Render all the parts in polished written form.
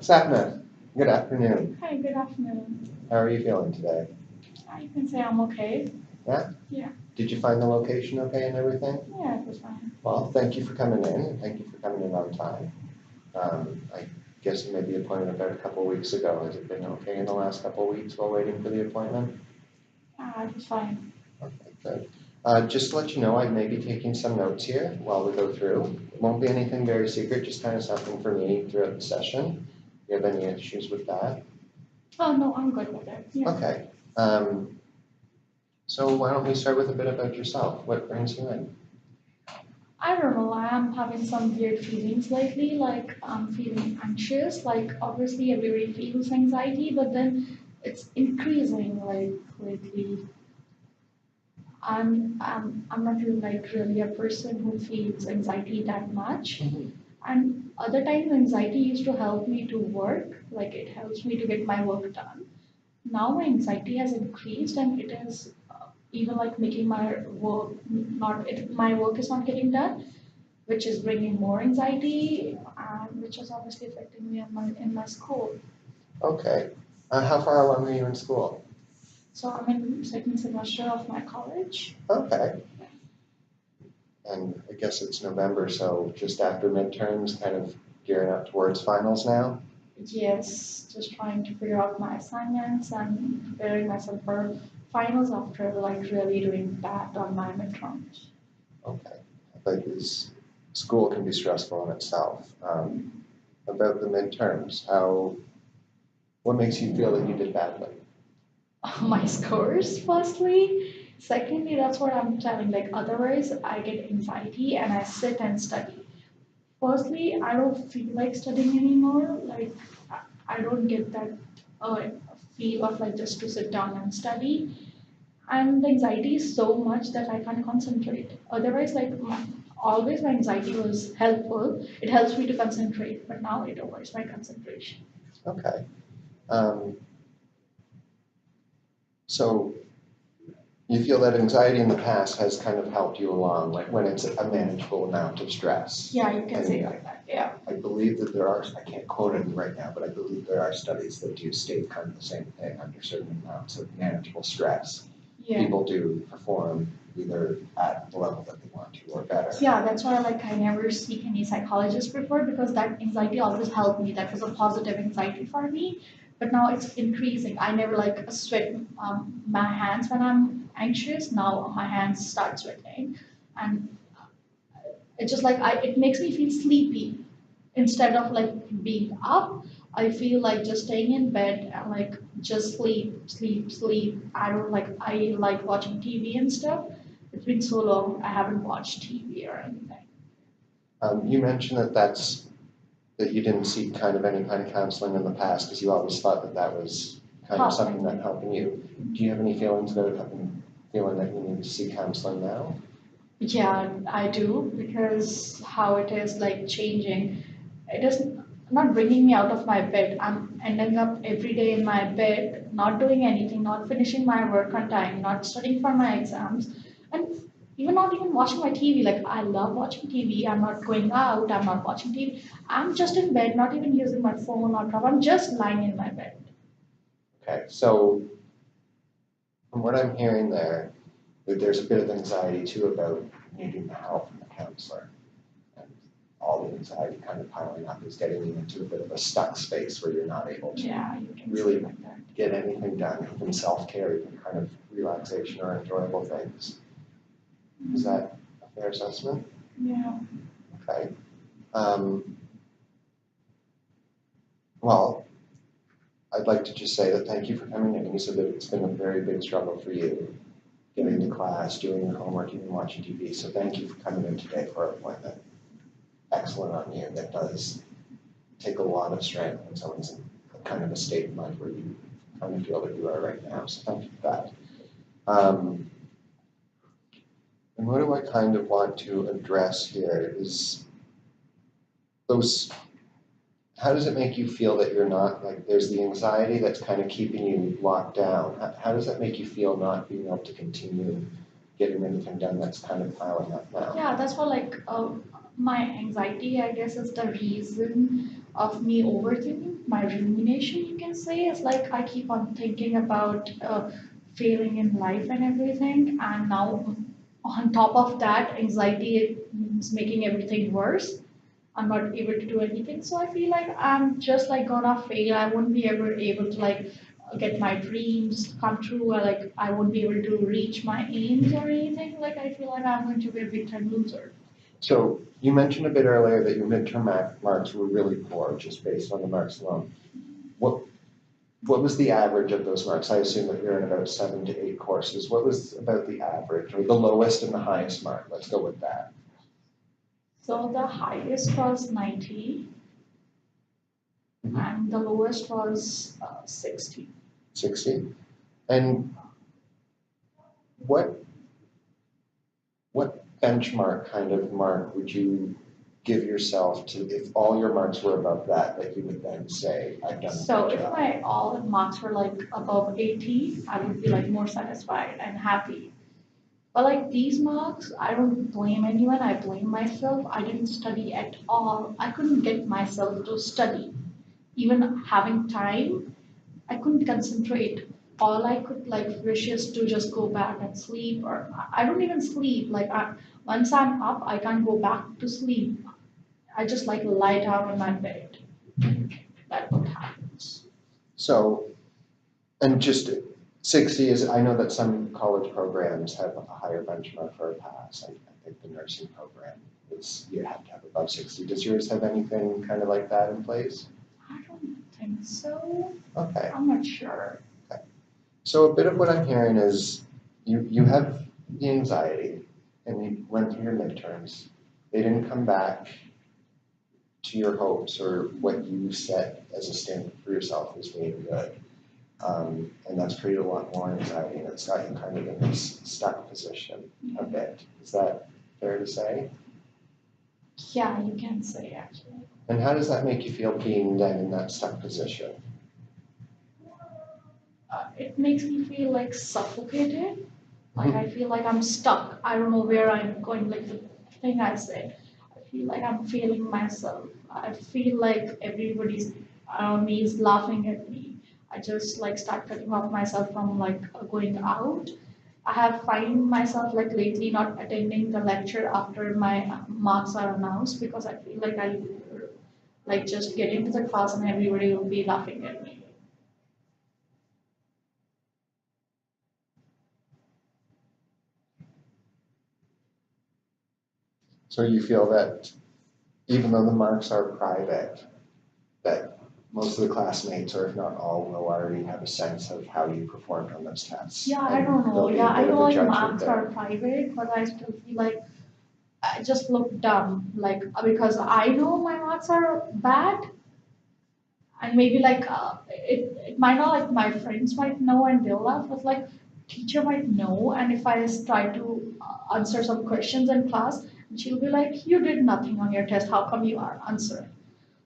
Sapna, good afternoon. Hi, good afternoon. How are you feeling today? I can say I'm okay. Yeah? Yeah. Did you find the location okay and everything? Yeah, it was fine. Well, thank you for coming in, and thank you for coming in on time. I guess you made the appointment about a couple weeks ago. Has it been okay in the last couple weeks while waiting for the appointment? Yeah, it was fine. Okay, good. Just to let you know, I may be taking some notes here while we go through. It won't be anything very secret, just kind of something for me throughout the session. Do you have any issues with that? Oh, no, I'm good with it. Yeah. Okay. Um, So why don't we start with a bit about yourself? What brings you in? I don't know, I'm having some weird feelings lately, like I'm feeling anxious. Like, obviously, everybody feels anxiety, but then it's increasing, like, lately. I'm not really, like, really a person who feels anxiety that much. And other times, anxiety used to help me to work, like, it helps me to get my work done. Now my anxiety has increased and it is even like making my work my work is not getting done, which is bringing more anxiety and which is obviously affecting me in my school. Okay. How far along are you in school? So I'm in second semester of my college. Okay. And I guess it's November, so just after midterms, kind of gearing up towards finals now? Yes, just trying to figure out my assignments and preparing myself for finals after like really doing bad on my midterms. Okay. But is school can be stressful in itself. About the midterms, what makes you feel that you did badly? My scores firstly. Secondly, that's what I'm telling. Like otherwise I get anxiety and I sit and study. Firstly, I don't feel like studying anymore. Like I don't get that uh, feel of like just to sit down and study. And the anxiety is so much that I can't concentrate. Otherwise, always my anxiety was helpful. It helps me to concentrate, but now it avoids my concentration. Okay. Um, so you feel that anxiety in the past has kind of helped you along, like when it's a manageable amount of stress. Yeah, you can And say it like that. Yeah. I believe that there are, I can't quote any right now, but I believe there are studies that do state kind of the same thing under certain amounts of manageable stress. Yeah. People do perform either at the level that they want to or better. Yeah, that's why like I never seek any psychologist before because that anxiety always helped me. That was a positive anxiety for me. But now it's increasing. I never like sweat my hands when I'm anxious. Now my hands start sweating, and it's just like it makes me feel sleepy instead of like being up. I feel like just staying in bed and like just sleep. I like watching TV and stuff. It's been so long I haven't watched TV or anything. You mentioned that you didn't seek kind of any kind of counseling in the past because you always thought that that was kind of something that helping you. Do you have any feelings about feeling that you need to seek counseling now? Yeah, I do because how it is like changing. It is not bringing me out of my bed. I'm ending up every day in my bed, not doing anything, not finishing my work on time, not studying for my exams, and even not even watching my TV. Like I love watching TV. I'm not going out. I'm not watching TV. I'm just in bed, not even using my phone or tab. I'm just lying in my bed. Okay, so from what I'm hearing there, that there's a bit of anxiety too about needing the help from a counselor. And all the anxiety kind of piling up is getting you into a bit of a stuck space where you're not able to Yeah, you can really say like that. get anything done, even self-care, even kind of relaxation or enjoyable things. Is that a fair assessment? Yeah. Okay. Um, well, I'd like to just say that thank you for coming in. You said that it's been a very big struggle for you getting to class, doing your homework, even watching TV. So thank you for coming in today for our appointment. Excellent on you. That does take a lot of strength when someone's in kind of a state of mind where you kind of feel that you are right now. So thank you for that. And what do I kind of want to address here is those, how does it make you feel that you're not, like there's the anxiety that's kind of keeping you locked down. How does that make you feel not being able to continue getting anything done that's kind of piling up now? Yeah, that's what like my anxiety, I guess, is the reason of me overthinking my rumination, you can say. It's like I keep on thinking about failing in life and everything, and now on top of that, anxiety is making everything worse. I'm not able to do anything, so I feel like I'm just like gonna fail. I won't be ever able to like get my dreams come true, or like I won't be able to reach my aims or anything. Like I feel like I'm going to be a big time loser. So you mentioned a bit earlier that your midterm marks were really poor, just based on the marks alone. What what was the average of those marks? I assume that you're in about 7 to 8 courses. What was about the average, or the lowest and the highest mark? Let's go with that. So the highest was 90, Mhm. and the lowest was 60. 60. And what what benchmark kind of mark would you give yourself to if all your marks were above that you would then say, I've done a So good if job? my all marks were like above 80, I would be like more satisfied and happy. But like these marks, I don't blame anyone. I blame myself. I didn't study at all. I couldn't get myself to study. Even having time, I couldn't concentrate. All I could like wish is to just go back and sleep, or I don't even sleep. Once I'm up, I can't go back to sleep. I just like lie down on my bed. That's what happens. So, and just 60 is, I know that some college programs have a higher benchmark for a pass. I think the nursing program is, you have to have above 60. Does yours have anything kind of like that in place? I don't think so. Okay. I'm not sure. So a bit of what I'm hearing is you have the anxiety and you went through your midterms. They didn't come back to your hopes or what you set as a standard for yourself as being good. And that's created a lot more anxiety and it's got you kind of in this stuck position a bit. Is that fair to say? Yeah, you can say actually. And how does that make you feel being then in that stuck position? It makes me feel like suffocated. Like I feel like I'm stuck. I don't know where I'm going. Like the thing I said, I feel like I'm failing myself. I feel like everybody's around me is laughing at me. I just like start cutting off myself from like going out. I have find myself like lately not attending the lecture after my marks are announced because I feel like I like just get into the class and everybody will be laughing at me. So you feel that even though the marks are private, that most of the classmates, or if not all, will already have a sense of how you performed on those tests. Yeah, I And don't know. there'll be a Yeah, I bit of know a like judgment marks there. are private, but I still feel like I just look dumb. Like because I know my marks are bad, and maybe like it might not like my friends might know and they'll laugh, but like teacher might know, and if I try to answer some questions in class, she'll be like, "You did nothing on your test. How come you are answering?"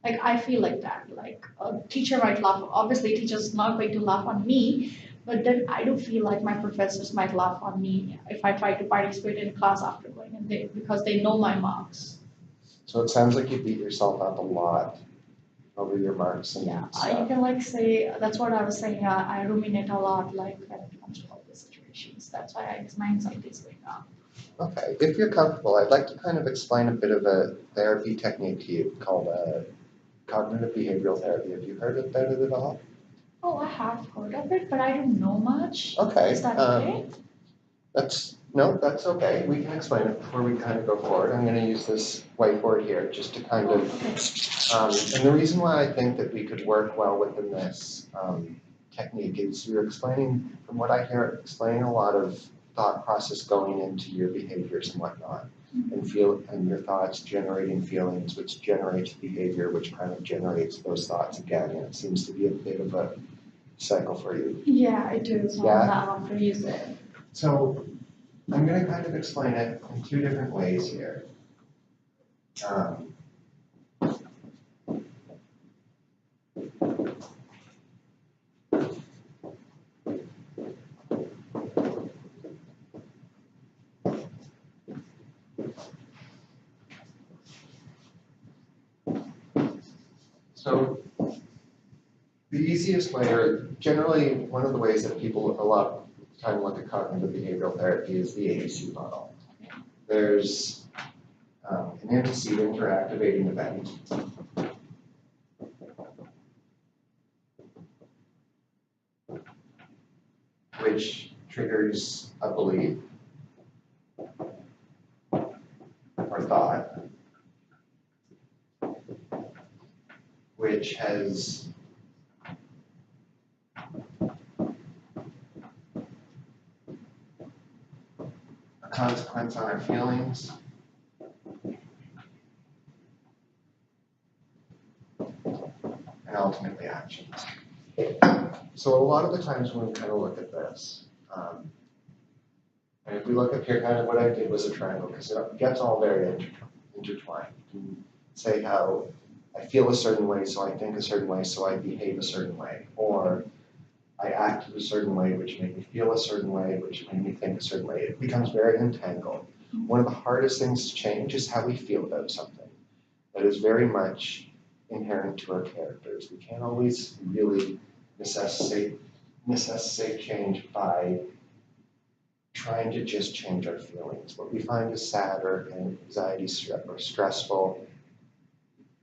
Like I feel like that. Like a teacher might laugh. Obviously, teacher's not going to laugh on me, but then I do feel like my professors might laugh on me if I try to participate in class after going in there because they know my marks. So it sounds like you beat yourself up a lot over your marks and Yeah, you stuff. can like say that's what I was saying. I ruminate a lot, like when it comes to all these situations. That's why my anxiety is going up. Okay, if you're comfortable, I'd like to kind of explain a bit of a therapy technique to you called cognitive behavioral therapy. Have you heard about it at all? Oh, I have heard of it, but I don't know much. Okay. Is that okay? That's okay. We can explain it before we kind of go forward. I'm going to use this whiteboard here just to kind of, and the reason why I think that we could work well within this technique is you're explaining, from what I hear, explaining a lot of thought process going into your behaviors and whatnot, and your thoughts generating feelings, which generates behavior, which kind of generates those thoughts again. And it seems to be a bit of a cycle for you. Yeah, it is. Yeah. Now after you said. So I'm going to kind of explain it in two different ways here. So the easiest way, or generally one of the ways that people a lot of the time look at cognitive behavioral therapy is the ABC model. There's an antecedent or activating event. Which triggers a belief or thought, which has a consequence on our feelings, and ultimately actions. So a lot of the times when we kind of look at this, and if we look up here, kind of what I did was a triangle, because it gets all very intertwined. You can say how I feel a certain way, so I think a certain way, so I behave a certain way. Or I acted a certain way, which made me feel a certain way, which made me think a certain way. It becomes very entangled. One of the hardest things to change is how we feel about something. That is very much inherent to our characters. We can't always really necessitate change by trying to just change our feelings. What we find is sad or anxiety or stressful,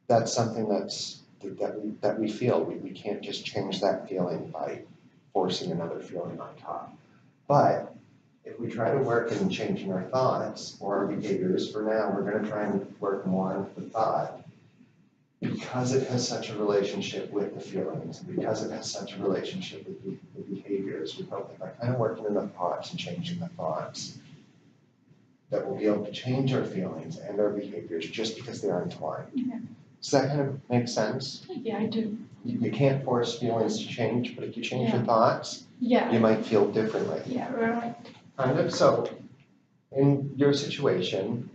that's something that we feel. We can't just change that feeling by forcing another feeling on top. But if we try to work in changing our thoughts or our behaviors, for now we're going to try and work more on the thought, because it has such a relationship with the feelings, because it has such a relationship with the behaviors. We hope that by kind of working in the thoughts and changing the thoughts, that we'll be able to change our feelings and our behaviors just because they are entwined. Yeah. Does that kind of make sense? Yeah, I do. You can't force feelings to change, but if you change your thoughts, Yeah. you might feel differently. Yeah, right. Kind of. So, in your situation,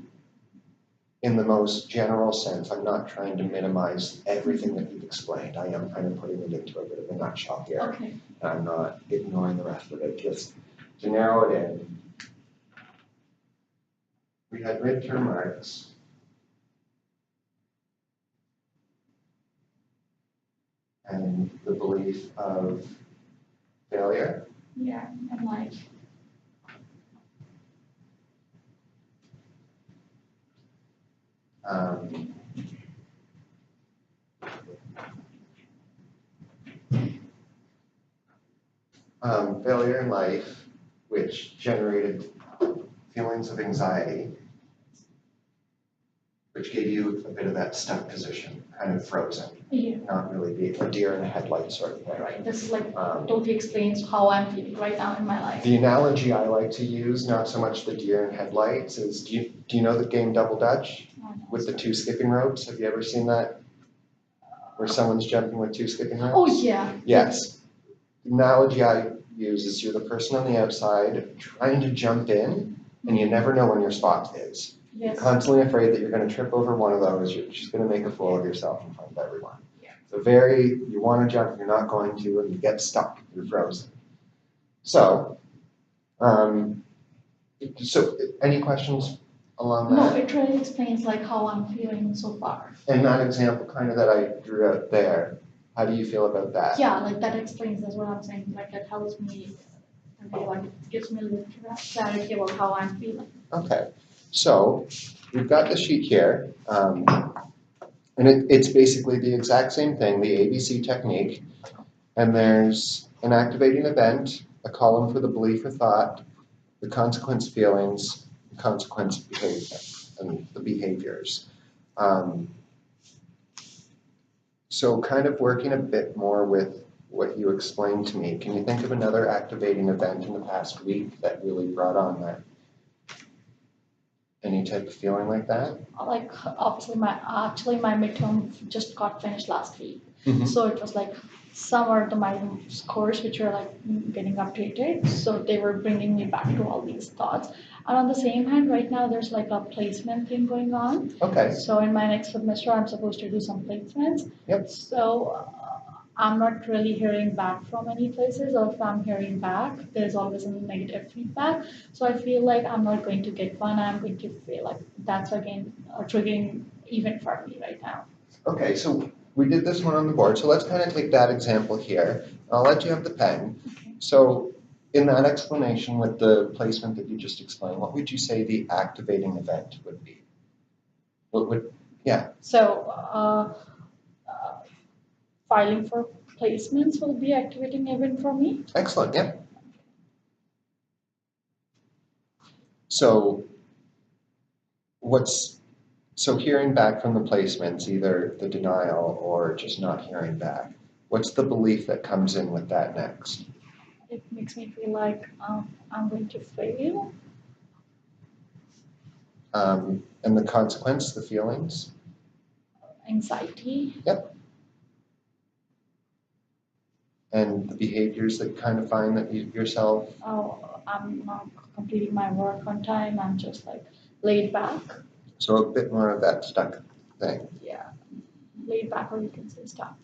in the most general sense, I'm not trying to minimize everything that you've explained. I am kind of putting it into a bit of a nutshell here. Okay. I'm not ignoring the rest of it. Just to narrow it in, we had midterm marks. And the belief of failure. Yeah, and life. Failure in life, which generated feelings of anxiety, which gave you a bit of that stuck position, kind of frozen. Yeah. Not really a deer in the headlights sort of thing. Right. This is like totally explains how I'm feeling right now in my life. The analogy I like to use, not so much the deer in headlights, is do you know the game Double Dutch with the two skipping ropes? Have you ever seen that? Where someone's jumping with two skipping ropes? Oh yeah. Yes. The analogy I use is you're the person on the outside trying to jump in, and you never know when your spot is. Yes. You're constantly afraid that you're going to trip over one of those. You're just going to make a fool of yourself in front of everyone. Yeah. So you want to jump, you're not going to, and you get stuck. You're frozen. So, any questions along No, that? it really explains like how I'm feeling so far. And that example kind of that I drew out there, how do you feel about that? Yeah, like that explains, that's what I'm saying. Like it helps me, okay, like it gives me a little clarity about how I'm feeling. Okay, so we've got the sheet here, and it's basically the exact same thing, the ABC technique, and there's an activating event, a column for the belief or thought, the consequence feelings, the consequence behavior, and the behaviors. So kind of working a bit more with what you explained to me, can you think of another activating event in the past week that really brought on that? Any type of feeling like that? Like obviously my midterm just got finished last week. Mm-hmm. So it was like some of my scores which were like getting updated. So they were bringing me back to all these thoughts. And on the same hand, right now there's like a placement thing going on. Okay. So in my next semester, I'm supposed to do some placements. Yep. So I'm not really hearing back from any places, or if I'm hearing back, there's always some negative feedback. So I feel like I'm not going to get one. I'm going to feel like that's again a triggering event for me right now. Okay, so we did this one on the board, so let's kind of take that example here. I'll let you have the pen. Okay. So in that explanation with the placement that you just explained, what would you say the activating event would be? What would, So, filing for placements will be activating event for me. excellent, yeah. So so hearing back from the placements, either the denial or just not hearing back, what's the belief that comes in with that next? It makes me feel like I'm going to fail. And the consequence, the feelings? Anxiety. Yep. And the behaviors that you kind of find that you yourself? Oh, I'm not completing my work on time. I'm just like laid back. So a bit more of that stuck thing. Yeah, laid back, or you can say stuck.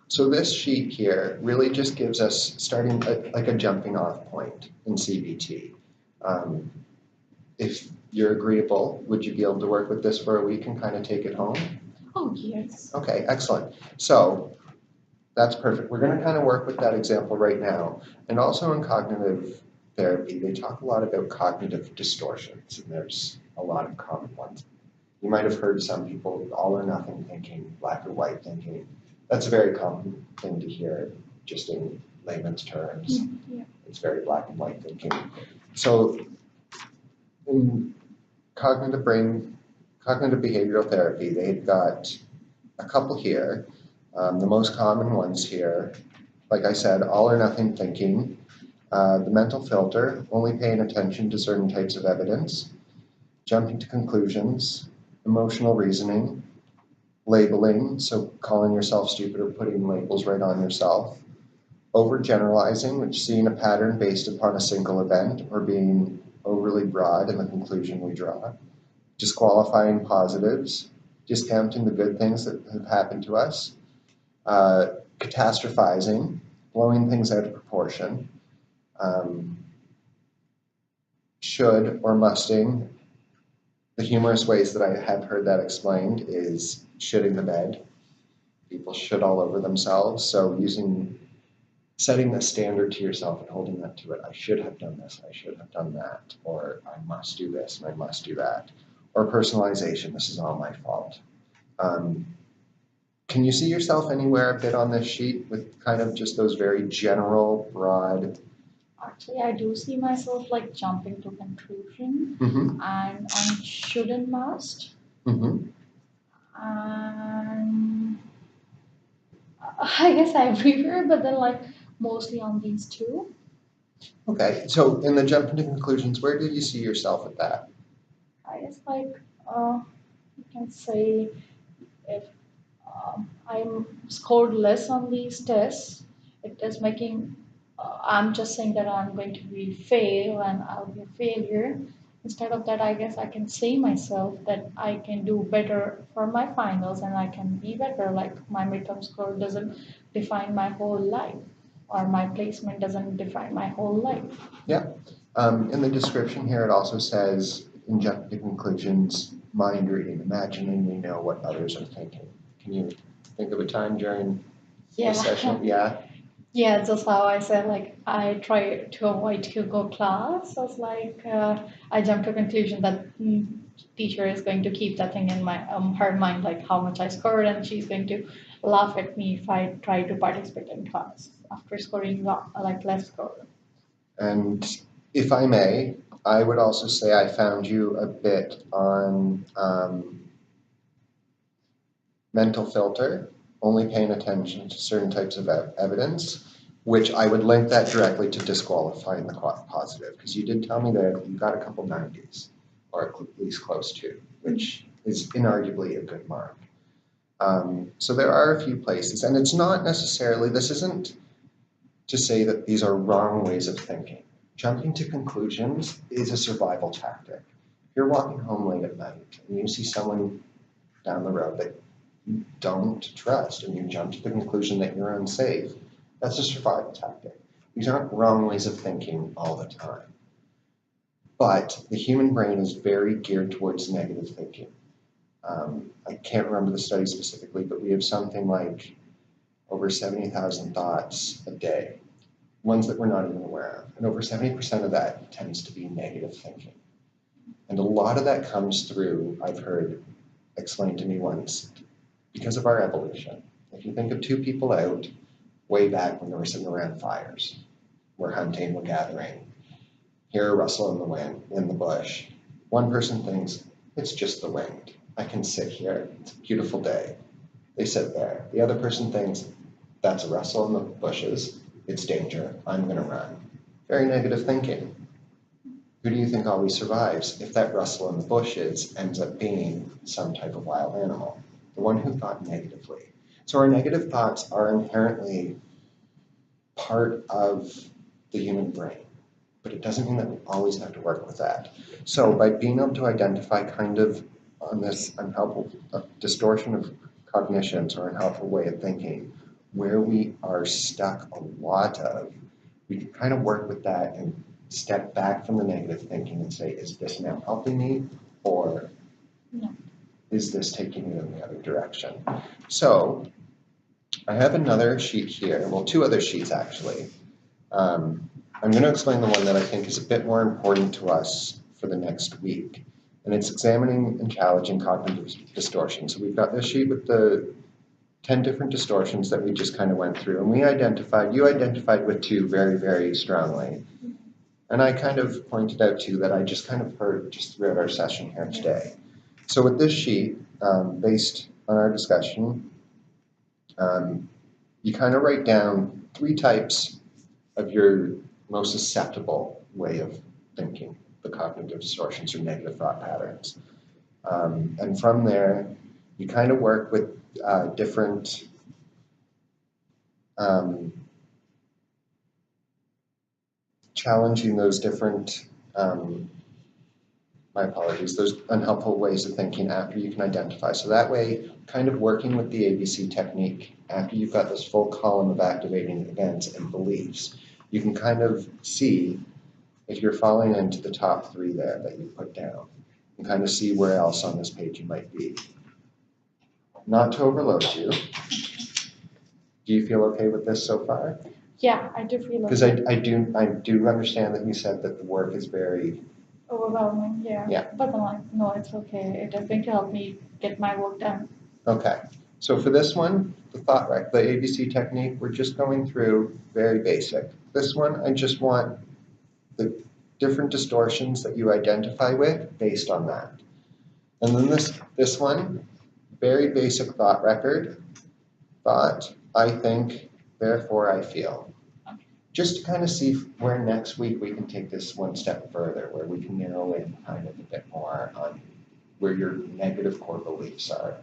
So this sheet here really just gives us starting like a jumping off point in CBT. If you're agreeable, would you be able to work with this for a week and kind of take it home? Oh, yes. Okay, excellent. So that's perfect. We're going to kind of work with that example right now. And also in cognitive therapy, they talk a lot about cognitive distortions, and there's a lot of common ones. You might have heard some people all or nothing thinking, black or white thinking. That's a very common thing to hear, just in layman's terms. Yeah. It's very black and white thinking. So in cognitive behavioral therapy, they've got a couple here. The most common ones here, like I said, all or nothing thinking, the mental filter, only paying attention to certain types of evidence, jumping to conclusions, emotional reasoning, labeling, so calling yourself stupid or putting labels right on yourself, overgeneralizing, which seeing a pattern based upon a single event or being overly broad in the conclusion we draw, disqualifying positives, discounting the good things that have happened to us, catastrophizing, blowing things out of proportion, should or musting. The humorous ways that I have heard that explained is shitting the bed. People shit all over themselves. So setting a standard to yourself and holding that to it. I should have done this. I should have done that. Or I must do this and I must do that. Or personalization. This is all my fault. Can you see yourself anywhere a bit on this sheet with kind of just those very general, broad? Actually, I do see myself like jumping to conclusion Mm-hmm. and on should and must. Mm-hmm. And I guess everywhere, but then like mostly on these two. Okay, so in the jump into conclusions, where do you see yourself at that? I guess like you can say if I'm scored less on these tests, it is making. I'm just saying that I'm going to be fail and I'll be a failure. Instead of that, I guess I can say myself that I can do better for my finals and I can be better. Like my midterm score doesn't define my whole life, or my placement doesn't define my whole life. Yeah. In the description here, it also says in jump to conclusions, mind reading, imagining we know what others are thinking. Can you think of a time during Yeah. this session? Yeah. Yeah, just how I said, like I try to avoid to go class. I was like, I jumped to a conclusion that teacher is going to keep that thing in my her mind, like how much I scored, and she's going to laugh at me if I try to participate in class after scoring like less score. And if I may, I would also say I found you a bit on mental filter, only paying attention to certain types of evidence, which I would link that directly to disqualifying the positive, because you did tell me that you got a couple 90s, or at least close to, which is inarguably a good mark. So there are a few places, and it's not necessarily, this isn't to say that these are wrong ways of thinking. Jumping to conclusions is a survival tactic. If you're walking home late at night and you see someone down the road that you don't trust and you jump to the conclusion that you're unsafe, that's a survival tactic. These aren't wrong ways of thinking all the time. But the human brain is very geared towards negative thinking. I can't remember the study specifically, but we have something like over 70,000 thoughts a day, ones that we're not even aware of. And over 70% of that tends to be negative thinking. And a lot of that comes through, I've heard explained to me once, because of our evolution. If you think of two people out way back when they were sitting around fires, we're hunting, we're gathering, hear a rustle in the wind, in the bush. One person thinks, it's just the wind. I can sit here, it's a beautiful day. They sit there. The other person thinks, that's a rustle in the bushes, it's danger, I'm gonna run. Very negative thinking. Who do you think always survives if that rustle in the bushes ends up being some type of wild animal? The one who thought negatively. So our negative thoughts are inherently part of the human brain, but it doesn't mean that we always have to work with that. So by being able to identify kind of on this unhelpful distortion of cognitions or unhelpful way of thinking, where we are stuck a lot of, we can kind of work with that and step back from the negative thinking and say, is this now helping me, or No. is this taking me in the other direction? So I have another sheet here, well, two other sheets actually. I'm going to explain the one that I think is a bit more important to us for the next week, and it's examining and challenging cognitive distortion. So we've got this sheet with the 10 different distortions that we just kind of went through, and you identified with two very, very strongly. And I kind of pointed out too that I just kind of heard just throughout our session here today. So with this sheet, based on our discussion, you kind of write down 3 types of your most susceptible way of thinking, the cognitive distortions or negative thought patterns. And from there, you kind of work with different challenging those different, my apologies, those unhelpful ways of thinking after you can identify. So that way, kind of working with the ABC technique, after you've got this full column of activating events and beliefs, you can kind of see if you're falling into the top 3 there that you put down, and kind of see where else on this page you might be. Not to overload you. Do you feel okay with this so far? Yeah, I do feel Because okay. I do understand that you said that the work is very Overwhelming, yeah. Yeah. But I'm like, no, it's okay. It is going to help me get my work done. okay. So for this one, the ABC technique, we're just going through very basic. This one, I just want the different distortions that you identify with based on that. And then this one, very basic thought record. Thought, I think, therefore I feel. Just to kind of see where next week we can take this one step further, where we can narrow in kind of a bit more on where your negative core beliefs are,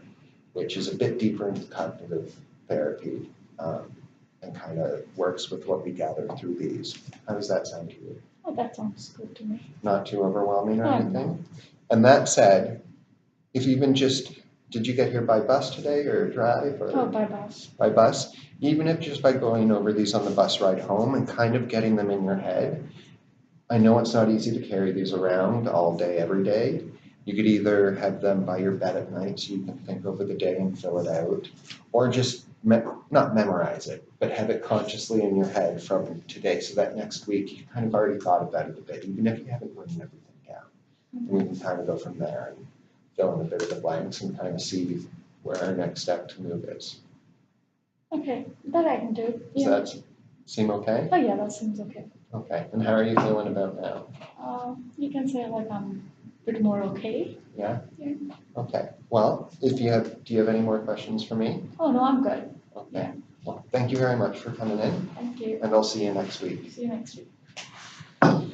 which is a bit deeper into cognitive therapy and kind of works with what we gather through these. How does that sound to you? Oh, that sounds good to me. Not too overwhelming or No. anything? And that said, if even just, did you get here by bus today or drive? Or Oh, by bus. by bus? Even if just by going over these on the bus ride home and kind of getting them in your head. I know it's not easy to carry these around all day, every day. You could either have them by your bed at night so you can think over the day and fill it out, or just not memorize it, but have it consciously in your head from today so that next week you kind of already thought about it a bit, even if you haven't written everything down. And we can kind of go from there and fill in a bit of the blanks and kind of see where our next step to move is. Okay, that I can do. Does that seem okay? Oh, yeah, that seems okay. Okay, and how are you feeling about now? You can say like I'm a bit more okay. Yeah? Yeah. Okay, well, do you have any more questions for me? Oh, no, I'm good. Okay, Yeah. well, thank you very much for coming in, Thank you. and I'll see you next week. See you next week.